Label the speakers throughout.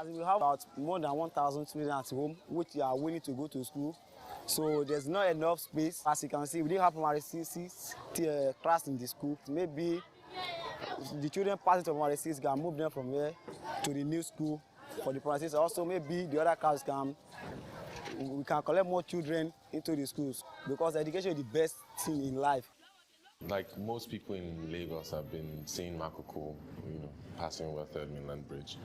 Speaker 1: as we have about more than 1,000 students at home, which are willing to go to school. So there's not enough space. As you can see, we didn't have primary six class in the school. Maybe the children passing to primary six can move them from here to the new school for the primary six. Also, maybe the other class we can collect more children into the schools because education is the best thing in life.
Speaker 2: Like most people in Lagos, I've been seeing makoko, passing over Third Mainland Bridge,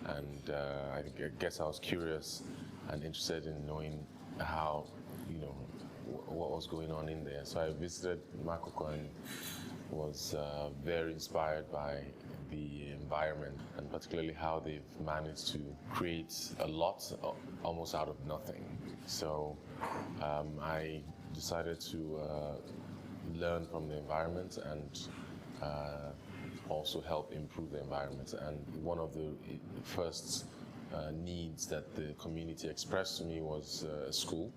Speaker 2: and I guess I was curious and interested in knowing how, what was going on in there. So I visited makoko and was very inspired by the environment and particularly how they've managed to create a lot almost out of nothing. So I decided to learn from the environment and also help improve the environment. And one of the first needs that the community expressed to me was a school,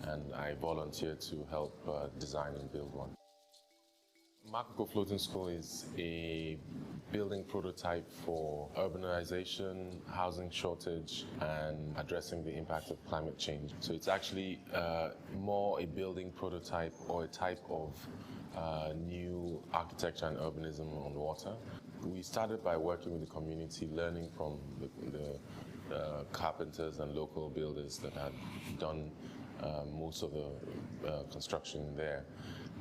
Speaker 2: and I volunteered to help design and build one. Makoko Floating School is a building prototype for urbanization, housing shortage, and addressing the impact of climate change. So it's actually more a building prototype or a type of new architecture and urbanism on water. We started by working with the community, learning from the carpenters and local builders that had done most of the construction there,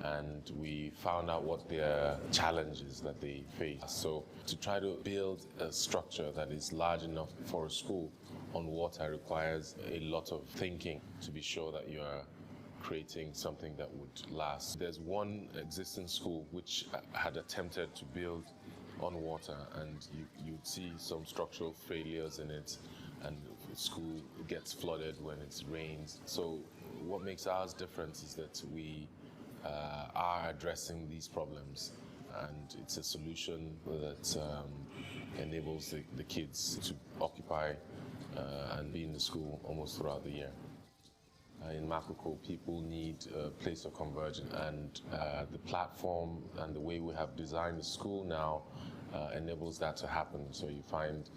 Speaker 2: and we found out what their challenges that they face. So to try to build a structure that is large enough for a school on water requires a lot of thinking to be sure that you are creating something that would last. There's one existing school which had attempted to build on water, and you'd see some structural failures in it, and the school gets flooded when it rains. So what makes ours different is that we are addressing these problems, and it's a solution that enables the kids to occupy and be in the school almost throughout the year. In makoko, people need a place of convergence, and the platform and the way we have designed the school now enables that to happen. So you find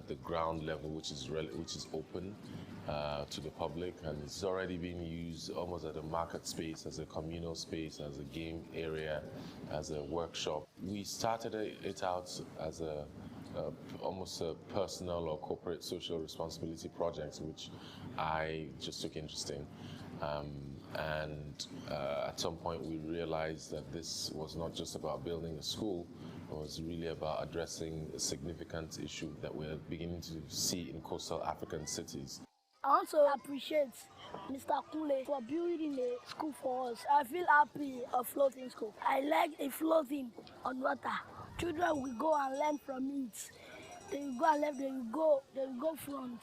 Speaker 2: the ground level, which is open to the public, and it's already being used almost as a market space, as a communal space, as a game area, as a workshop. We started it out as almost a personal or corporate social responsibility project, which I just took interest in. And at some point we realized that this was not just about building a school, it was really about addressing a significant issue that we're beginning to see in coastal African cities.
Speaker 3: I want to appreciate Mr. Kule for building a school for us. I feel happy of floating school. I like a floating on water. Children will go and learn from it. They will go and learn, they will go front.